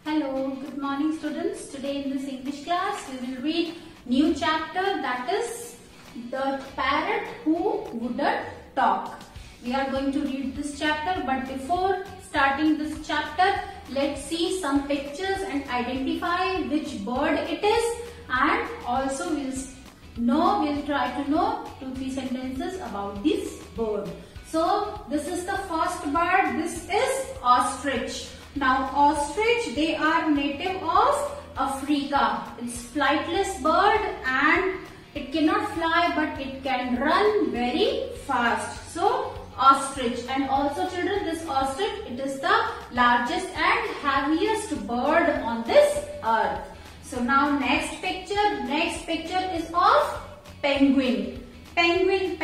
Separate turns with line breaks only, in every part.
Hello, good morning students. Today in this English class we will read new chapter, that is The Parrot Who Wouldn't Talk. We are going to read this chapter, but before starting this chapter, let's see some pictures and identify which bird it is, and also we'll try to know 2-3 sentences about this bird. So this is the first bird. This is ostrich. Now ostrich, they are native of Africa. It's flightless bird and it cannot fly, but it can run very fast. So ostrich, and also children, this ostrich, it is the largest and heaviest bird on this earth. So now next picture is of penguin. Penguin,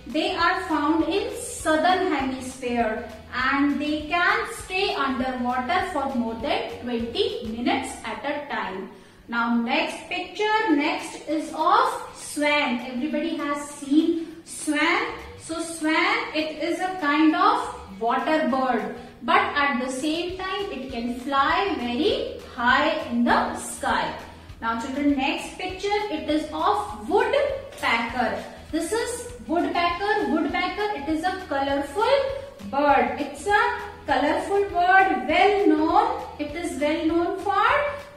they are found in southern hemisphere and they can stay underwater for more than 20 minutes at a time. Now next is of swan. Everybody has seen swan. So swan, it is a kind of water bird, but at the same time it can fly very high in the sky. Now children, next picture, it is of woodpecker. This is woodpecker. It is a colorful bird. It's a colorful bird, well known. It is well known for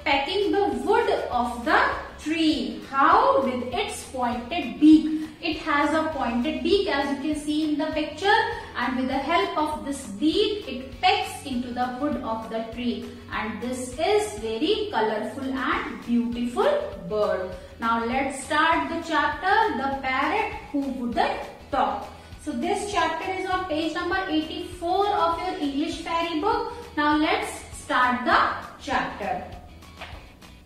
pecking the wood of the tree. How? With its pointed beak. It has a pointed beak, as you can see in the picture, and with the help of this beak, it pecks into the wood of the tree. And this is very colorful and beautiful bird. Now let's start the chapter, The Parrot Who Wouldn't Talk. So this chapter is on page number 84 of your English fairy book. Now let's start the chapter.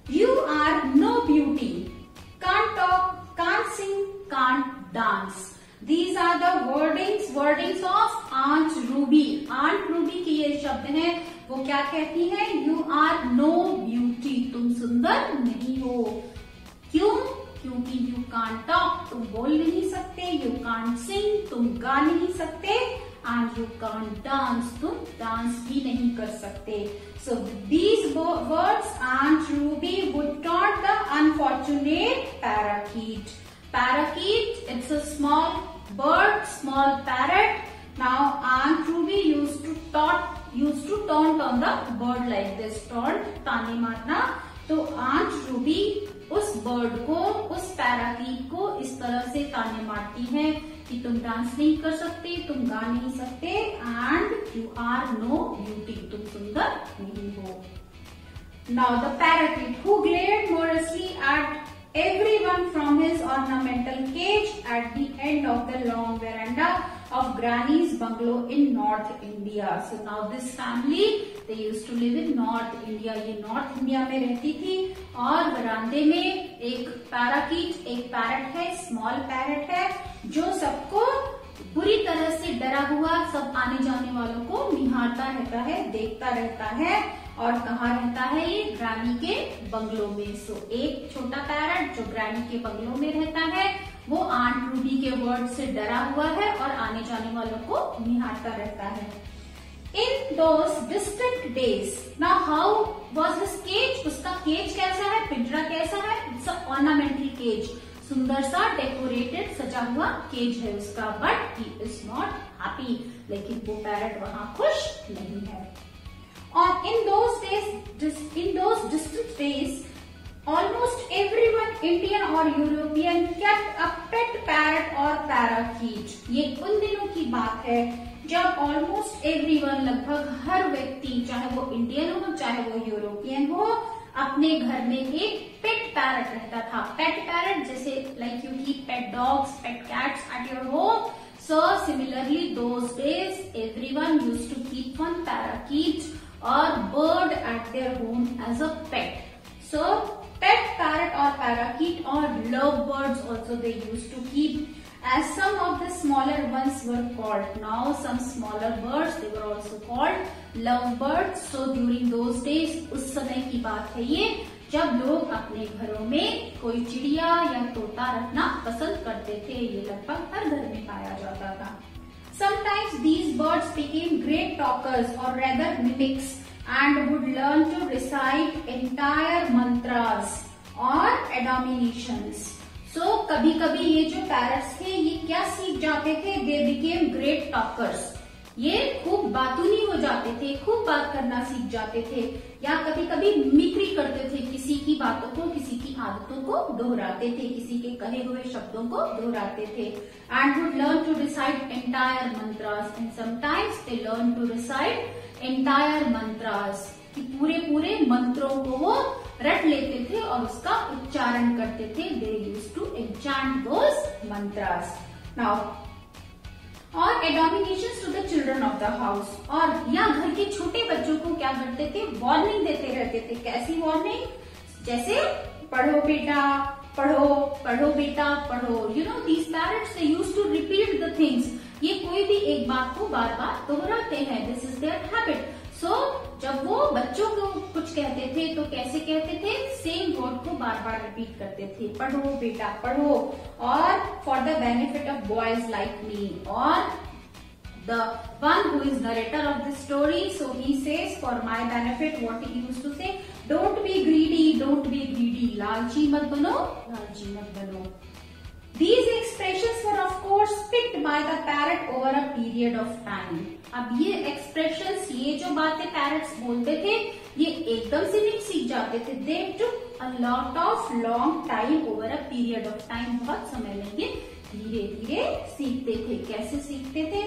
You are no beauty, can't talk, can't sing, can't dance. These are the wordings of Aunt Ruby. Aunt Ruby की ये शब्द हैं, वो क्या कहती हैं? You are no beauty, तुम सुंदर नहीं हो. क्यों? क्योंकि you can't talk, तुम बोल नहीं सकते. You can't sing, तुम गा नहीं सकते. And you can't dance, तुम डांस भी नहीं कर सकते. So with these words, Aunt Ruby would taunt the unfortunate parakeet. Parakeet, it's a small bird, small parrot. Now Aunt Ruby used to taunt on the bird like this. Taunt, ताने मारना. तो Aunt Ruby उस bird को, उस parakeet को इस तरह से ताने मारती है कि तुम डांस नहीं कर सकते, तुम गा नहीं सकते, and you are no beauty, तुम सुंदर नहीं हो. Now the parakeet, who glared morosely at everyone from his ornamental cage at the end of the long veranda of Granny's bungalow in North India. So now this family, they used to live in North India. ये North India में रहती थी और वरांदे में एक parakeet, एक parrot है, small parrot है, जो सबको बुरी तरह से डरा हुआ, सब आने जाने वालों को निहारता रहता है, देखता रहता है. और कहाँ रहता है ये? ग्रैनी के बंगलो में. सो एक छोटा पैरट जो ग्रैनी के बंगलो में रहता है, वो आंट रूबी के वर्ड से डरा हुआ है और आने जाने वालों को निहारता रहता है. In those distant days, now how was his cage? उसका केज कैसा है? पिंजरा कैसा है? It's a ornamental cage. सुंदर सा डेकोरेटेड सजा हुआ केज है उसका. But he is not happy. लेकिन वो पैरट वहाँ खुश नहीं है. और in those distant days, almost everyone, Indian or European, kept a pet parrot or parakeet. ये उन दिनों की बात है जब ऑलमोस्ट एवरीवन, लगभग हर व्यक्ति, चाहे वो इंडियन हो चाहे वो यूरोपियन हो, अपने घर में एक पेट पैरट रहता था. पेट पैरट जैसे like you keep pet dogs, pet cats at your home. So similarly, those days everyone used to keep one parakeet or bird at their home as a pet. So pet parrot or parakeet or lovebirds also they used to keep, as some of the smaller ones were called. Now some smaller birds, they were also called lovebirds. So during those days, उस समय की बात है ये, जब लोग अपने घरों में कोई चिड़िया या तोता रखना पसंद करते थे. ये लगभग हर घर में पाया जाता था. Sometimes these birds became great talkers or rather mimics and would learn to recite entire mantras or admonitions. So कभी कभी ये जो parrots थे ये क्या सीख जाते थे? They became great talkers. ये खूब बातूनी हो जाते थे, खूब बात करना सीख जाते थे, या कभी कभी मिमिक्री करते थे, किसी की बातों को, किसी की आदतों को दोहराते थे, किसी के कहे हुए शब्दों को दोहराते थे. And would learn to recite entire mantras, and sometimes they learn to recite entire mantras. कि पूरे पूरे मंत्रों को वो रट लेते थे और उसका उच्चारण करते थे. They used to enchant those mantras. Now और admonitions to the children of the house, और या घर के छोटे बच्चों को क्या करते थे? वार्निंग देते रहते थे. कैसी वार्निंग? जैसे पढ़ो बेटा, पढ़ो, पढ़ो बेटा, पढ़ो. You know these parents they used to repeat the things. ये कोई भी एक बात को बार बार दोहराते हैं. This is their habit. So जब वो बच्चों को कुछ कहते थे तो कैसे कहते थे? सेम वर्ड को बार बार रिपीट करते थे. पढ़ो बेटा, पढ़ो. और for the benefit of boys like me, और the one who is narrator of the story, so he says, for my benefit, what he used to say, don't be greedy, don't be greedy. लालची मत बनो, लालची मत बनो. These expressions were of course picked by the parrot over a period of time. अब ये expressions, ये जो बातें parrots बोलते थे, ये एकदम से नहीं सीख जाते थे. They took a lot of long time over a period of time. बहुत समय लेके धीरे धीरे सीखते थे. कैसे सीखते थे?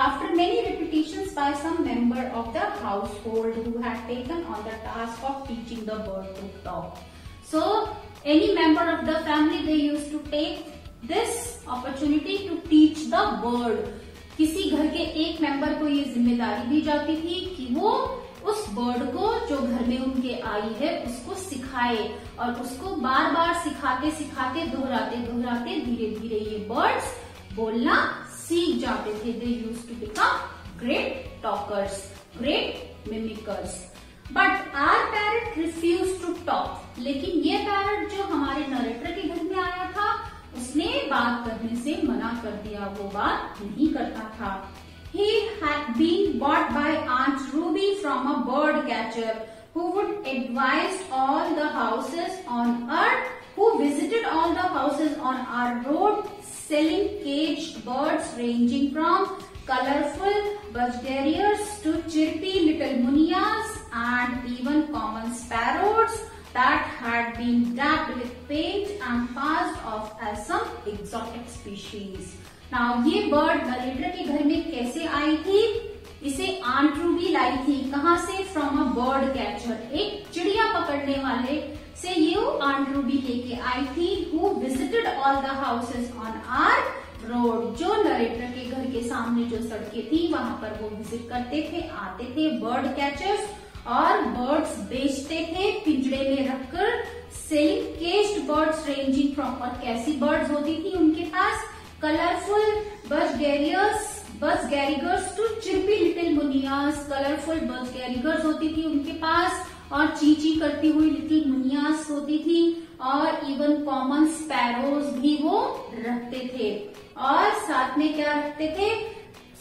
After many repetitions by some member of the household who had taken on the task of teaching the bird to talk. So any member of the family, they used to take this opportunity to teach the bird. किसी घर के एक member को ये जिम्मेदारी दी जाती थी कि वो उस बर्ड को जो घर में उनके आई है उसको सिखाए, और उसको बार बार सिखाते सिखाते दोहराते दोहराते धीरे धीरे ये बर्ड्स बोलना सीख जाते थे. They used to become great talkers, great mimickers. But our parrot refused to talk. लेकिन ये पैरट जो हमारे नरेटर के घर में आया था उसने बात करने से मना कर दिया. वो बात नहीं करता था. He had been bought by Aunt Ruby from a bird catcher who would advise all the houses on earth, who visited all the houses on our road selling caged birds ranging from colorful budgeriars to chirpy little munias and even common sparrows that had been dabbed with paint and passed off as some exotic species. Now ये bird narrator के घर में कैसे आई थी? इसे aunt Ruby लाई थी. कहाँ से? From a bird catcher. एक चिड़िया पकड़ने वाले से ये आंट रूबी लेके आई थी. Who visited all the houses on our road. जो नरेटर के घर के सामने जो सड़कें थी वहां पर वो विजिट करते थे, आते थे बर्ड कैचर्स, और बर्ड्स बेचते थे पिंजड़े में रखकर. Selling caged birds ranging from, और कैसी बर्ड्स होती थी उनके पास? Colourful budgerigars to chirpy little munias. Colourful budgerigars होती थी उनके पास, और चीची करती हुई लिटिल मुनियास होती थी, और इवन कॉमन स्पैरोज भी वो रखते थे. और साथ में क्या रखते थे?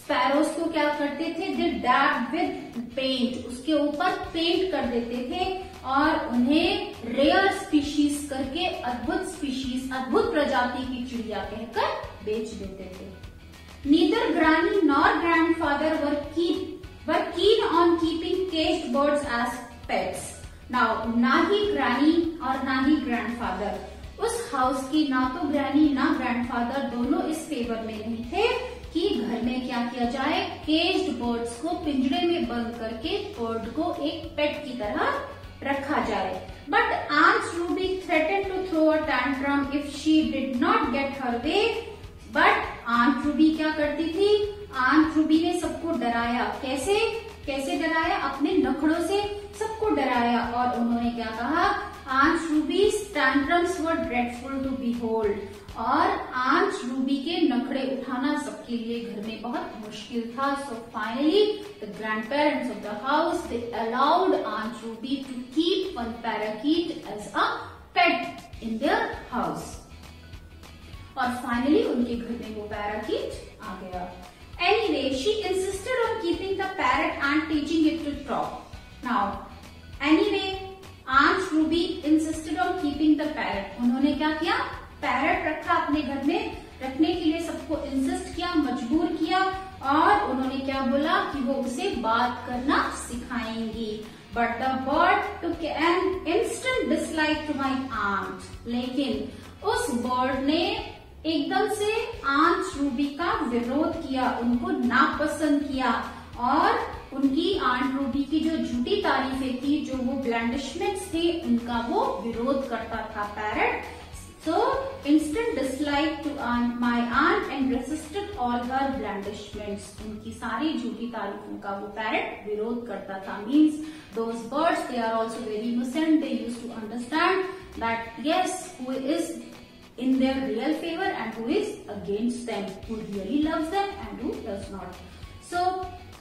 स्पैरोज को क्या करते थे? दे डैब विद पेंट. उसके ऊपर पेंट कर देते थे और उन्हें रेयर स्पीशीज करके अद्भुत स्पीशीज, अद्भुत प्रजाति की चिड़िया कहकर बेच देते थे. Neither granny nor grandfather were keen on keeping caged birds as pets. Now ना ही ग्रानी और ना ही ग्रैंडफादर, उस हाउस की ना तो ग्रानी ना ग्रैंडफादर दोनों इस फेवर में नहीं थे कि घर में क्या किया जाए? केज्ड बर्ड्स को पिंजरे में बंद करके बर्ड को एक पेट की तरह रखा जाए. But Aunt Ruby threatened to throw a tantrum if she did not get her way. But Aunt Ruby क्या करती थी? Aunt Ruby ने सबको डराया. कैसे? कैसे डराया? अपने नखड़ों से सबको डराया. और उन्होंने क्या कहा? Aunt Ruby's tantrums were dreadful to behold. और Aunt Ruby के नखड़े उठाना सबके लिए घर में बहुत मुश्किल था. So finally, the grandparents of the house, they allowed Aunt Ruby to keep one parakeet as a pet in their house. और फाइनली उनके घर में वो पैराकीट आ गया. Anyway, she insisted on keeping the parrot and teaching it to talk. Now anyway aunt Ruby insisted on keeping the parrot. उन्होंने क्या किया, parrot रखा अपने घर में, रखने के लिए सबको इंसिस्ट किया, मजबूर किया, और उन्होंने क्या बोला कि वो उसे बात करना सिखाएंगी। But the bird took an instant dislike to my aunt. लेकिन उस बर्ड ने एकदम से आंट रूबी का विरोध किया, उनको नापसंद किया, और उनकी आंट रूबी की जो झूठी तारीफें थी, जो वो ब्लैंडिशमेंट्स थे, उनका वो विरोध करता था parrot. So instant dislike to my aunt and resisted all her blandishments. उनकी सारी झूठी तारीफों का वो पैरट विरोध करता था। Means those birds, they are also very innocent. They used to understand that yes, who is in their real favor and who is against them, who really loves them and who does not. So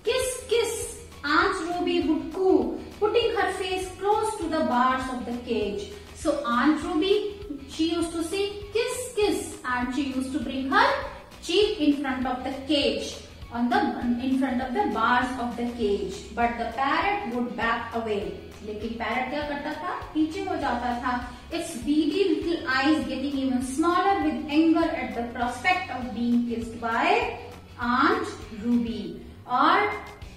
kiss kiss, Aunt Ruby would coo, putting her face close to the bars of the cage. So Aunt Ruby, she used to say kiss kiss, and she used to bring her cheek in front of the cage, in front of the bars of the cage. But the parrot would back away. लेकिन parrot क्या करता था, पीछे हो जाता था। Its beady little eyes getting even smaller with anger at the prospect of being kissed by Aunt Ruby. और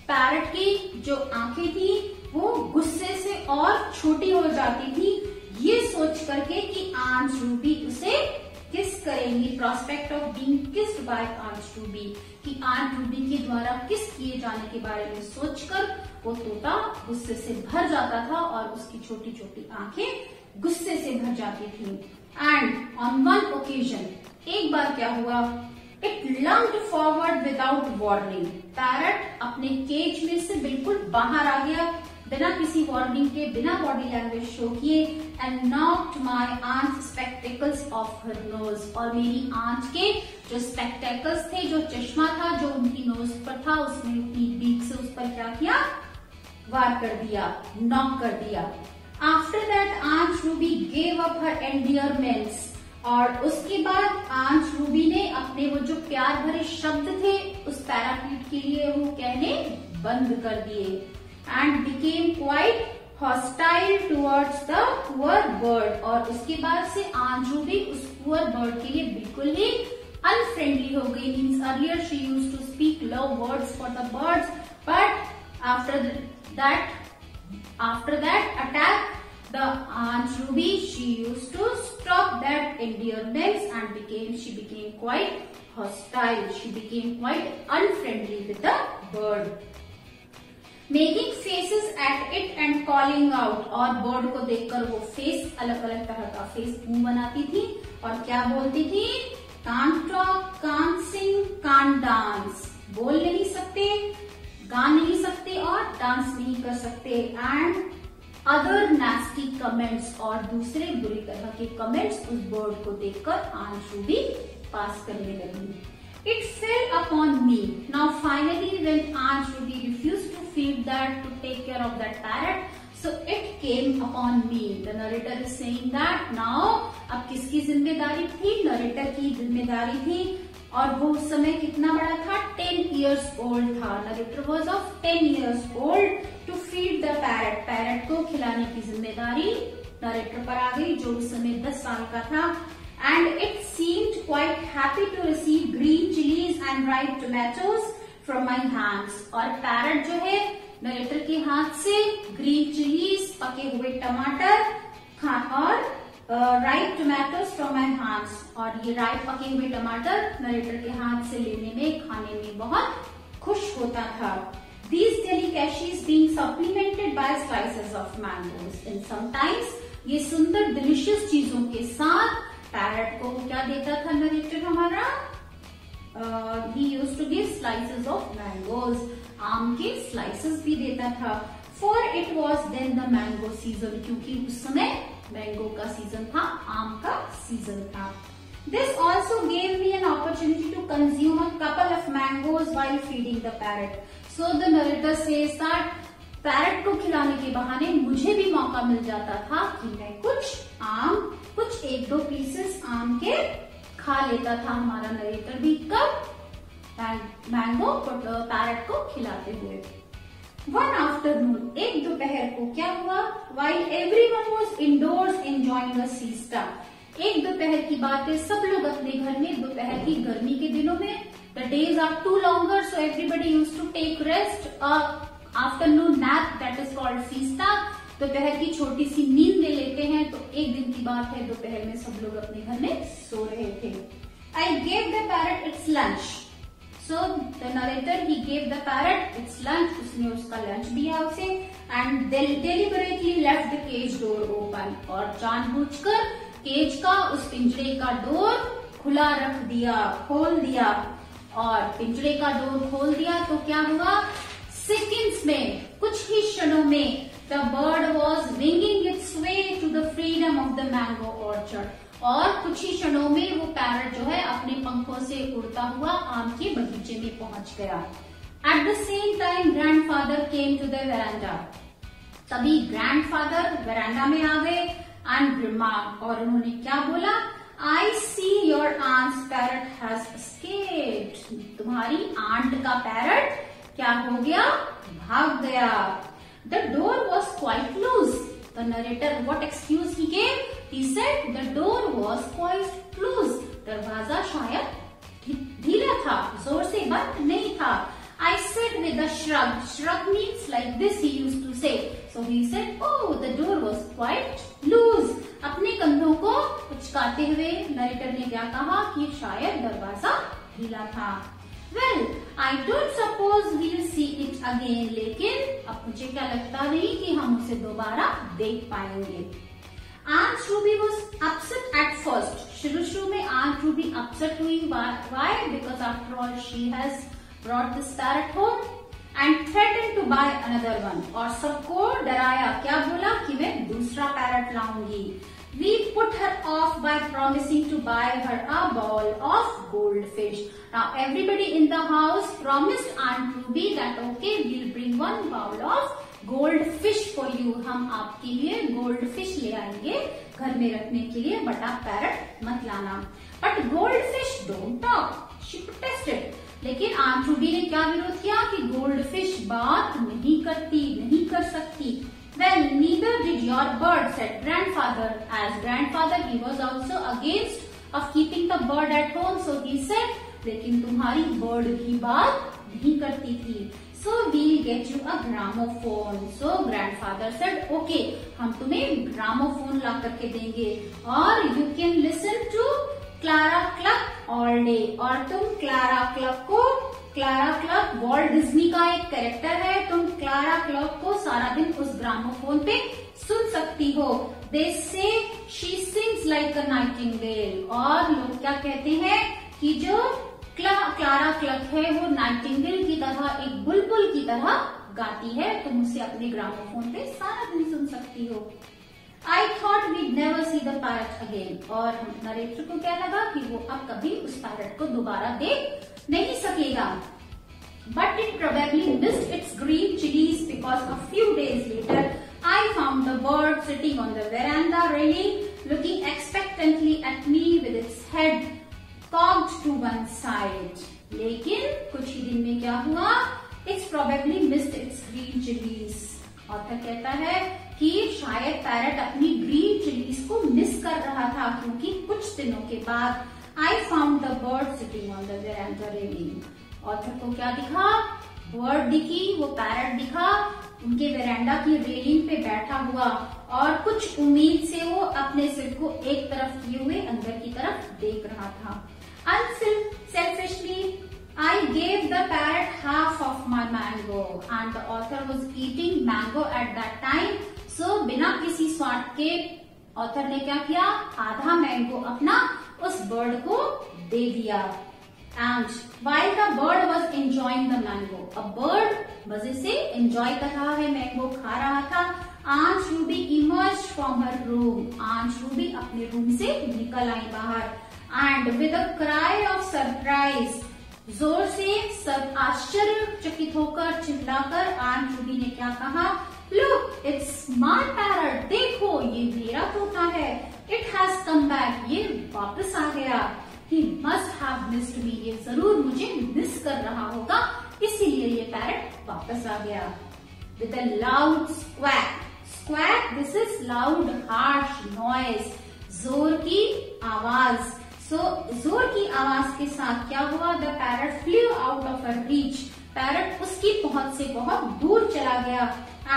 parrot की जो आंखें थी वो गुस्से से और छोटी हो जाती थी, ये सोच करके कि आंट रूबी उसे किस करेंगी। Prospect of being kissed by aunt Ruby, कि आंट रूबी के द्वारा किस किए जाने के बारे में सोचकर वो तोता गुस्से से भर जाता था और उसकी छोटी छोटी आंखें गुस्से से भर जाती थी। एंड ऑन वन ओकेजन, एक बार क्या हुआ, it lunged forward without warning. Parrot अपने केज में से बिल्कुल बाहर आ गया, बिना किसी वार्निंग के, बिना बॉडी लैंग्वेज शो किए, and knocked my aunt spectacles off her nose. और मेरी आंट के जो स्पेक्टेकल्स थे, जो चश्मा था जो उनकी नोज पर था, उसने अपनी बीक से उस पर क्या किया, वार कर दिया, नॉक कर दिया। After that aunt Ruby gave up her endearments. और उसके बाद आंट रूबी ने अपने वो जो प्यार भरे शब्द थे उस पैराकीट के लिए वो कहने बंद कर दिए। And became quite hostile towards the poor bird. और उसके बाद से आंट रूबी उस poor bird के लिए बिल्कुल ही unfriendly हो गई। Means earlier she used to speak love words for the birds, but after that attack, the Aunt Ruby, she used to stop that endearments and she became quite hostile. She became quite unfriendly with the bird. Making faces at it and calling out. और bird को देखकर वो face, अलग अलग तरह का face मुंह बनाती थी और क्या बोलती थी, can't talk, can't sing, can't dance. बोल नहीं सकते, गा नहीं सकते और डांस नहीं कर सकते। एंड अदर नास्टी कमेंट्स, और दूसरे बुरी तरह के कमेंट्स उस बर्ड को देखकर आंट रूबी पास करने लगी। It fell upon me. Now finally when Aunt Ruby refused to feed that, to take care of that parrot, so it came upon me. The narrator is saying that now अब किसकी जिम्मेदारी थी, narrator की जिम्मेदारी थी। और वो उस समय कितना बड़ा था, 10 years old था। Narrator was of 10 years old to feed the parrot. Parrot को खिलाने की जिम्मेदारी नरेटर पर आ गई, जो उस समय 10 साल का था। And it seemed quite happy to receive green chilies and ripe tomatoes from my hands. और पैरट जो है नरेटर के हाथ से ग्रीन चिलीज, पके हुए टमाटर और ripe tomatoes from my hands, और ये राइप पके हुए टमाटर नरेटर के हाथ से लेने में, खाने में बहुत खुश होता था। These delicacies being supplemented by slices of mangoes. And sometimes ये सुंदर डिलिशियस चीजों के साथ पैरट को क्या देता था नरेटर हमारा, he used to give slices of mangoes. आम के स्लाइसेस भी देता था। For it was then the mango season, क्योंकि उस समय मैंगो का सीजन था, आम का सीजन था। This also gave me an opportunity to consume a couple of mangoes while feeding the parrot. So the narrator says that parrot को खिलाने के बहाने मुझे भी मौका मिल जाता था कि मैं कुछ 1-2 पीसेस आम के खा लेता था हमारा नरेटर भी। कब, मैंगो पैरट को खिलाते हुए। वन आफ्टरनून, एक दोपहर को क्या हुआ, while everyone was indoors enjoying a siesta, एक दोपहर की बात है, सब लोग अपने घर में दोपहर की गर्मी के दिनों में, the days are too longer so everybody used to take rest, afternoon nap that is called siesta, दोपहर की छोटी सी नींद ले लेते हैं। तो एक दिन की बात है, दोपहर में सब लोग अपने घर में सो रहे थे। I gave the parrot its lunch. So the narrator he gave the parrot its lunch. उसने उसका लंच दिया उसे and deliberately left the cage door open. और जानबूझकर केज का, उस पिंजरे का डोर खुला रख दिया, खोल दिया। और पिंजरे का डोर खोल दिया तो क्या हुआ, सेकंड्स में, कुछ ही क्षणों में, the bird was winging its way to the freedom of the mango orchard. और कुछ ही क्षणों में वो पैरट जो है अपने पंखों से उड़ता हुआ आम के बगीचे में पहुंच गया। At the same time, grandfather came to the veranda. तभी ग्रैंडफादर वेरांडा में आ गए and remarked, और उन्होंने क्या बोला, I see your aunt's parrot has escaped. तुम्हारी आंट का पैरट क्या हो गया, भाग गया। The door was quite loose. The narrator, what excuse he gave? He said the door was quite loose. दरवाजा शायद ढीला था, जोर से बंद नहीं था। I said with a shrug. Shrug means like this he used to say. So he said, oh, the door was quite loose. अपने कंधों को उचकाते हुए नरेटर ने क्या कहा कि शायद दरवाजा ढीला था। Well, I don't suppose we'll see it again. लेकिन अब मुझे क्या लगता नहीं कि हम उसे दोबारा देख पाएंगे। Aunt Ruby was upset at first. शुरू में Aunt Ruby upset हुई। Why? Because after all she has brought this parrot home and threatened to buy another one. और सबको डराया, क्या बोला कि मैं दूसरा parrot लाऊंगी। We put her off by promising to buy her a bowl of goldfish. Now everybody in the house promised Aunt Ruby that okay, we'll bring one bowl of goldfish for you. हम आपके लिए goldfish ले आएंगे घर में रखने के लिए, बट आप पैरट मत लाना। But goldfish don't talk. She protested. लेकिन आंट रूबी ने क्या विरोध किया कि गोल्डफिश बात नहीं करती, नहीं कर सकती। Well, neither did your bird, said grandfather. As grandfather, he was also against of keeping the bird at home. So he said, लेकिन तुम्हारी बर्ड भी बात नहीं करती थी। So we'll get you a gramophone. So grandfather said, okay, हम तुम्हें gramophone ला करके देंगे और you can listen to Clara clock all day. और तुम क्लारा क्लक को, क्लारा क्लक वॉल्ट डिज्नी का एक कैरेक्टर है, तुम क्लारा क्लक को सारा दिन उस ग्रामोफोन पे सुन सकती हो। दे से she sings like a Nightingale. और लोग क्या कहते हैं कि जो क्लारा क्लक है वो नाइटिंगेल की तरह, एक बुलबुल की तरह गाती है, तुम उसे अपने ग्रामोफोन पे सारा दिन सुन सकती हो। I thought we'd never see the parrot again. और नरेटर को क्या लगा कि वो अब कभी उस पैरट को दोबारा देख नहीं सकेगा। But it probably missed its green chilies because a few days later I found the bird sitting on the veranda railing, looking expectantly at me with its head cocked to one side. लेकिन कुछ ही दिन में क्या हुआ? It's probably missed its green chilies. Author कहता है कि शायद पैरट अपनी ग्रीन चिलीज को मिस कर रहा था, क्योंकि कुछ दिनों के बाद I found the bird sitting on the veranda railing. Author को क्या दिखा? बर्ड दिखी, वो पैरट दिखा उनके वेरांडा की रेलिंग पे बैठा हुआ और कुछ उम्मीद से वो अपने सिर को एक तरफ किए हुए अंदर की तरफ देख रहा था। Unselfishly, I gave the parrot half of my mango and the author was eating mango at that time. So बिना किसी स्वार्थ के ऑथर ने क्या किया? आधा मैंगो अपना उस बर्ड को दे दिया। And while the bird was enjoying the mango, अब बर्ड मजे से एंजॉय कर रहा है, मैंगो खा रहा था। Aunt Ruby emerged from her room. Aunt Ruby अपने रूम से निकल आई बाहर and with a cry of surprise, जोर से सब आश्चर्यचकित होकर चिल्लाकर आंट रूबी ने क्या कहा? Look, it's my parrot. देखो, ये मेरा तोता है। It has come back. ये वापस आ गया। He must have missed me. ये जरूर मुझे मिस कर रहा होगा, इसीलिए ये पैरट वापस आ गया। with a loud squawk. Squawk, this is loud, harsh noise. जोर की आवाज. So जोर की आवाज के साथ क्या हुआ? The parrot flew out of her reach. Parrot उसकी पहुंच से बहुत दूर चला गया.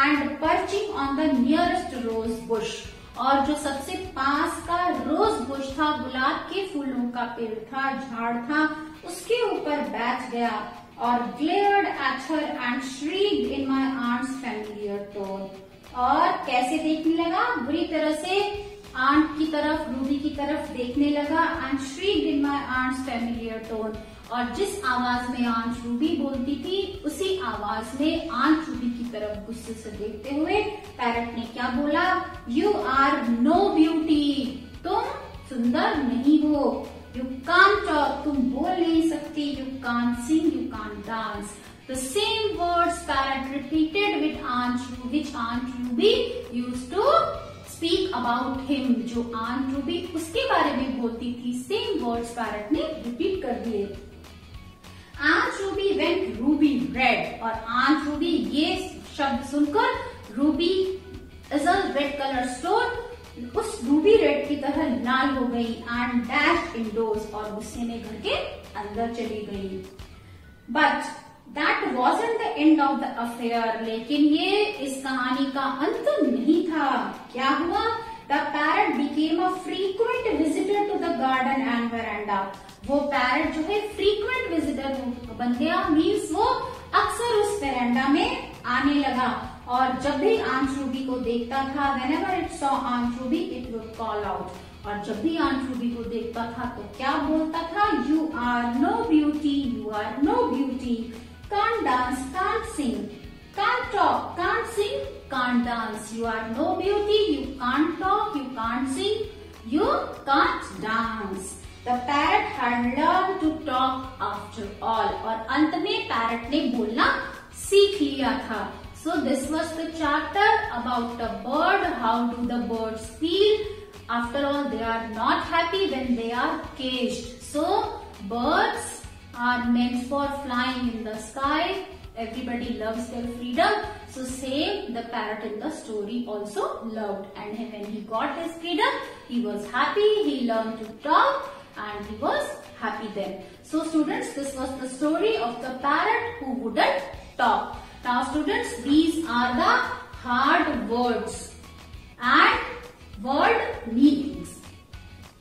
And perching on the nearest rose bush. और जो सबसे पास का रोज बुश था, गुलाब के फूलों का पेड़ था, झाड़ था, उसके ऊपर बैठ गया और glared at her and shrieked in my aunt's familiar tone. और कैसे देखने लगा? बुरी तरह से आंट की तरफ, रूबी की तरफ देखने लगा. and shrieked in my aunt's familiar tone. और जिस आवाज में आंट रूबी बोलती थी, उसी आवाज में आंट रूबी की तरफ गुस्से से देखते हुए पैरट ने क्या बोला? You are no beauty. तुम सुंदर नहीं हो. You can't talk. तुम बोल नहीं सकती. You can't sing. You can't dance. The same words parrot repeated with which Aunt Ruby used to speak about him. जो Aunt Ruby उसके बारे में बोलती थी, same words parrot ने repeat कर दिए. Aunt Ruby went ruby red. और Aunt Ruby ये शब्द सुनकर, Ruby is a red color stone, उस रूबी रेड की तरह लाल हो गई. and dashed indoors. और गुस्से में घर के अंदर चली गई. But That wasn't the end of the affair. लेकिन ये इस कहानी का अंत नहीं था. क्या हुआ? The parrot became a frequent visitor to the garden and veranda. वो पैरट जो है frequent visitor बन गया. मीन्स वो अक्सर उस वेरांडा में आने लगा. और जब भी आंट रूबी को देखता था, whenever it saw Aunt Ruby, it would call out. और जब भी आंट रूबी को देखता था तो क्या बोलता था? You are no beauty. You are no beauty. Can't dance, can't sing, can't talk, can't sing, can't dance. You are no beauty. You can't talk, you can't sing, you can't dance. The parrot had learned to talk after all. और अंत में parrot ने बोलना सीख लिया था. So this was the chapter about the bird. How do the birds feel? After all, they are not happy when they are caged. So birds are meant for flying in the sky. Everybody loves their freedom. So same, the parrot in the story also loved. And when he got his freedom, he was happy. He learned to talk and he was happy then. So students, this was the story of the parrot who wouldn't talk. Now students, these are the hard words and word meanings.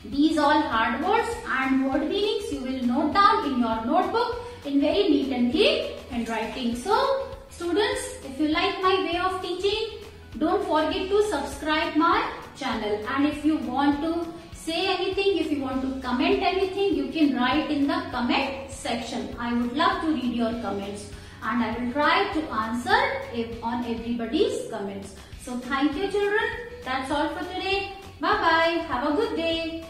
These all hard words and word meanings you will note down in your notebook in very neat and clean handwriting. So students, if you like my way of teaching, don't forget to subscribe my channel. And if you want to say anything, if you want to comment anything, you can write in the comment section. I would love to read your comments and I will try to answer on everybody's comments. So thank you children. That's all for today. Bye bye. Have a good day.